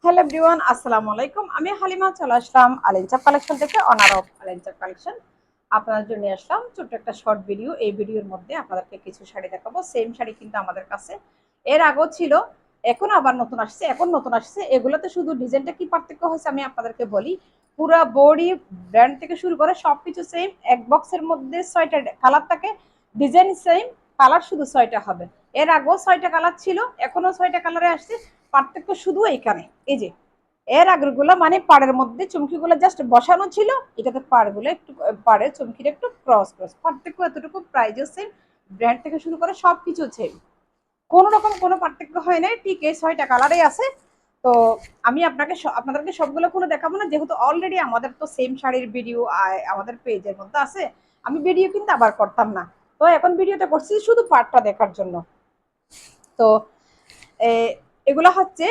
Hello everyone, আসসালামু আলাইকুম। আমি হালিমা চলে আসলাম আলেনচাপ কালেকশন থেকে, অনার অফ আলেনচাপ কালেকশন। আপনাদের জন্য আসলাম ছোট্ট একটা শর্ট ভিডিও। এই ভিডিওর মধ্যে আপনাদেরকে কিছু শাড়ি দেখাবো। সেম শাড়ি কিন্তু আমাদের কাছে এর আগেও ছিল, এখন আবার নতুন আসছে। এগুলোতে শুধু ডিজাইনটা কি পার্থক্য হয়েছে আমি আপনাদেরকে বলি। পুরা বডি ব্র্যান্ড থেকে শুরু করে সবকিছু সেম। এক বক্সের মধ্যে 6টা কালার থাকে, ডিজাইন সেম, কালার শুধু 6টা হবে। এর আগেও 6টা কালার ছিল, এখনো 6টা কালারে আসছে। পার্থক্য শুধু এইখানে, এই যে এর আগের গুলো মানে পাড়ের মধ্যে চুমকিগুলো জাস্ট বসানো ছিল, এটাতে পাড়গুলো একটু, পাড়ের চুমকিটা একটু ক্রস ক্রস, পার্থক্য এতটুকু। প্রাইজও সেম, ব্র্যান্ড থেকে শুরু করে সবকিছু সেম, কোন রকম কোনো পার্থক্য হয় নাই। ঠিক এই 6টা কালারে আছে। তো আমি আপনাদেরকে সবগুলো কোনো দেখাবো না, যেহেতু অলরেডি আমাদের তো সেম শাড়ির ভিডিও আমাদের পেজের মধ্যে আছে। আমি ভিডিও কিন্তু আবার করতাম না, তো এখন ভিডিওটা করছি শুধু পার্টটা দেখার জন্য। তো এগুলো হচ্ছে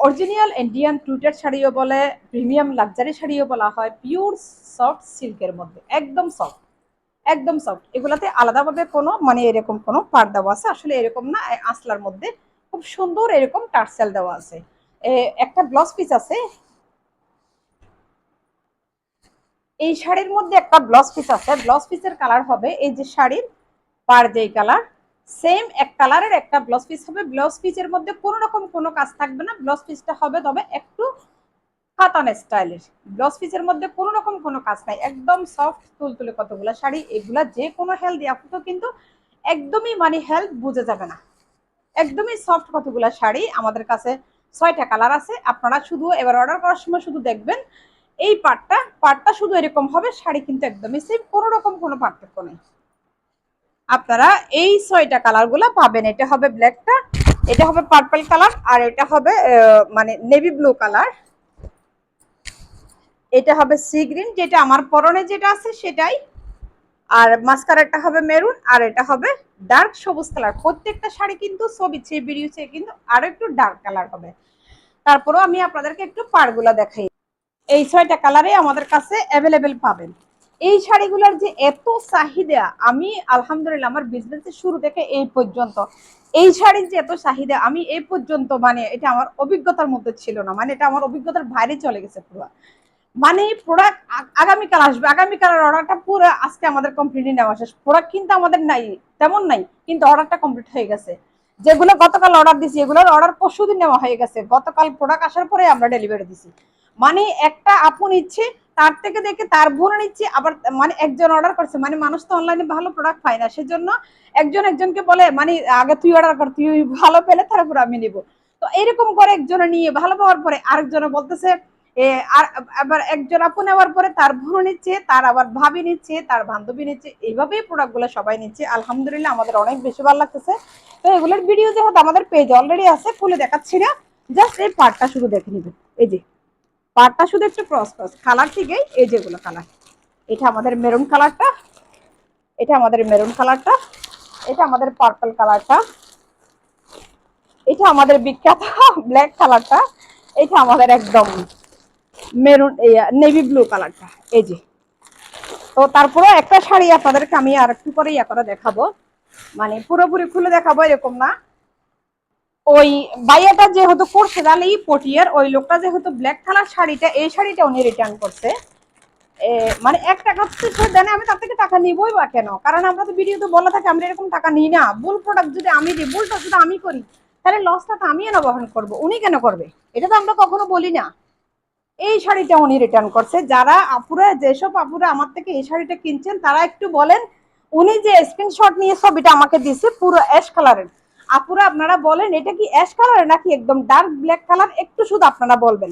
অরিজিনাল ইন্ডিয়ান টুইটার শাড়িও বলে, প্রিমিয়াম লাক্সারি শাড়িও বলা হয়, পিওর সফট সিল্কের মধ্যে, একদম সফট, একদম সফট। এগুলাতে আলাদাভাবে কোনো মানে এরকম কোনো পাড় দেওয়া আছে আসলে এরকম না, আসলার মধ্যে খুব সুন্দর এরকম টার্সেল দেওয়া আছে। একটা ব্লাউজ পিস আছে, এই শাড়ির মধ্যে একটা ব্লাউজ পিস আছে। ব্লাউজ পিসের কালার হবে এই যে শাড়ির পার যেই কালার, সেম এক কালারের একটা ব্লাউজ পিস হবে। ব্লাউজ পিসের মধ্যে কোনো রকম কোনো কাজ থাকবে না, ব্লাউজ পিসটা হবে তবে একটু কাতান স্টাইলের। ব্লাউজ পিসের মধ্যে কোনো রকম কোনো কাজ নাই, একদম সফট তুলতুলে কতগুলো শাড়ি। এগুলা যে কোনো হেলদি আপুতো কিন্তু একদমই মানে হেলথ বুঝে যাবে না, একদমই সফট কতগুলো শাড়ি আমাদের কাছে। 6টা কালার আছে। আপনারা শুধু এবার অর্ডার করার সময় শুধু দেখবেন এই পার্টটা শুধু এরকম হবে, শাড়ি কিন্তু একদমই সেম, কোনো রকম কোনো পার্থক্য নেই। আপনারা এই 6টা কালার গুলা পাবেন। এটা হবে ব্ল্যাকটা, এটা হবে পার্পল কালার, আর এটা হবে মানে নেভি ব্লু কালার, এটা হবে সি গ্রিন, যেটা আমার পরনে যেটা আছে সেটাই, আর মাস্কারাটা হবে মেরুন, আর এটা হবে ডার্ক সবুজ কালার। প্রত্যেকটা শাড়ি কিন্তু ছবি চেয়ে বেরিয়েছে কিন্তু আরো একটু ডার্ক কালার হবে। তারপরেও আমি আপনাদেরকে একটু পাড়গুলা দেখাই। এই 6টা কালারে আমাদের কাছে অ্যাভেলেবেল পাবেন। এই শাড়িগুলোর যে এত চাহিদা, আমি আলহামদুলিল্লাহ আমার বিজনেসের শুরু থেকে এই পর্যন্ত এই শাড়ির যে এত চাহিদা, আমি এই পর্যন্ত মানে এটা আমার অভিজ্ঞতার মধ্যে ছিল না, মানে এটা আমার অভিজ্ঞতার বাইরে চলে গেছে পুরো। মানে প্রোডাক্ট আগামীকাল আসবে, আগামীকালের অর্ডারটা পুরো আজকে আমাদের কমপ্লিটলি নেওয়া শেষ। প্রোডাক্ট কিন্তু আমাদের নাই, তেমন নাই, কিন্তু অর্ডারটা কমপ্লিট হয়ে গেছে। যেগুলো গতকাল অর্ডার দিছি এগুলোর অর্ডার পরশুদিন নেওয়া হয়ে গেছে, গতকাল প্রোডাক্ট আসার পরে আমরা ডেলিভারি দিছি। মানে একটা আপু নিচ্ছে, তার থেকে দেখে তার বোন নিচ্ছে, আবার মানে একজন অর্ডার করছে, মানে মানুষ তো অনলাইনে ভালো প্রোডাক্ট পায় না, সেজন্য একজন একজনকে বলে মানে আগে তুই অর্ডার কর, তুই ভালো পেলে তারপর আমি নিব। তো এরকম করে একজনে নিয়ে ভালো পাওয়ার পরে আরেকজনে বলতেছে আর আবার একজন আপু নেওয়ার পরে তার বোন নিচ্ছে, তার আবার ভাবি নিচ্ছে, তার বান্ধবী নিচ্ছে, এইভাবেই প্রোডাক্টগুলো সবাই নিচ্ছে। আলহামদুলিল্লাহ আমাদের অনেক বেশি ভালো লাগতেছে। তো এগুলোর ভিডিও যেহেতু আমাদের পেজ অলরেডি আছে, খুলে দেখাচ্ছি না, জাস্ট এই পার্টটা শুধু দেখে নিবেন। এই যে পার্টটা শুধু একটু ক্রস ক্রস কালার থেকেই, এই যেগুলো কালার, এটা আমাদের মেরুন কালারটা, এটা আমাদের মেরুন কালারটা, এটা আমাদের পার্পল কালারটা, এটা আমাদের বিখ্যাত ব্ল্যাক কালারটা, এটা আমাদের একদম মেরুন নেভি ব্লু কালারটা। এই যে, তো তারপরে একটা শাড়ি আপনাদেরকে আমি আর একটু পরে ইয়া করে দেখাবো, মানে পুরোপুরি খুলে দেখাবো এরকম না। ওই বাইয়াটা যেহেতু করছে তাহলে পটিয়ার ওই লোকটা যেহেতু ব্ল্যাক কালার শাড়িটা, এই শাড়িটা উনি রিটার্ন করছে। মানে 1 টাকা সে দেনে, আমি তার থেকে টাকা নিবই বা কেন, কারণ আমরা তো ভিডিওতে বলা থাকে আমরা এরকম টাকা নিই না। ভুল প্রোডাক্ট যদি আমি দিই, ভুলটা যদি আমি করি, তাহলে লসটা তো আমি এনে বহন করবো, উনি কেন করবে? এটা তো আমরা কখনো বলি না। এই শাড়িটা উনি রিটার্ন করছে। যারা আপুরা, যেসব আপুরা আমার থেকে এই শাড়িটা কিনছেন তারা একটু বলেন, উনি যে স্ক্রিনশট নিয়ে ছবিটা আমাকে দিছে পুরো অ্যাশ কালারের, আপুরা আপনারা বলেন এটা কি অ্যাশ কালার নাকি একদম ডার্ক ব্ল্যাক কালার, একটু শুধু আপনারা বলবেন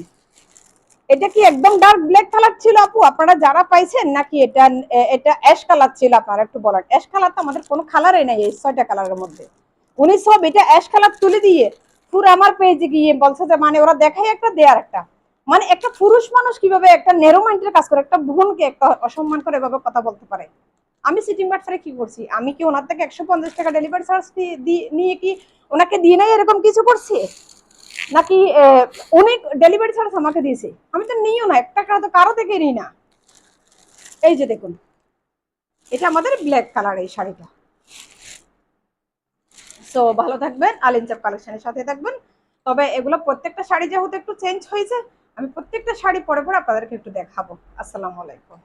এটা কি একদম ডার্ক ব্ল্যাক কালার ছিল আপু আপনারা যারা পাইছেন, নাকি এটা এটা অ্যাশ কালার ছিল? আপনারা একটু বলেন। অ্যাশ কালার তো আমাদের কোনো কালারই নাই এই 6টা কালারের মধ্যে। উনি সব এটা অ্যাশ কালার তুলে দিয়ে পুরো আমার পেজে গিয়ে বলছে যে মানে ওরা দেখাই একটা দেয়ার একটা, মানে একটা পুরুষ মানুষ কিভাবে একটা নেরো মাইন্ডের কাজ করে, একটা বোনকে একটা অসম্মান করে এভাবে কথা বলতে পারে। আমি সিটিং বাটসারে কি করছি? আমি কি ওনার থেকে 150 টাকা ডেলিভারি চার্জ নিয়ে কি ওনাকে দিয়ে নাই এরকম কিছু করছি? নাকি অনেক ডেলিভারি চার্জ আমাকে দিয়েছে? আমি তো নিও না, 1 টাকা তো কারো থেকে নিই না। এই যে দেখুন, এটা আমাদের ব্ল্যাক কালার এই শাড়িটা। সো ভালো থাকবেন, আলিনচাপ কালেকশনের সাথে থাকবেন। তবে এগুলো প্রত্যেকটা শাড়ি যেহেতু একটু চেঞ্জ হয়েছে, আমি প্রত্যেকটা শাড়ি পরে পরে আপনাদেরকে একটু দেখাবো। আসসালামু আলাইকুম।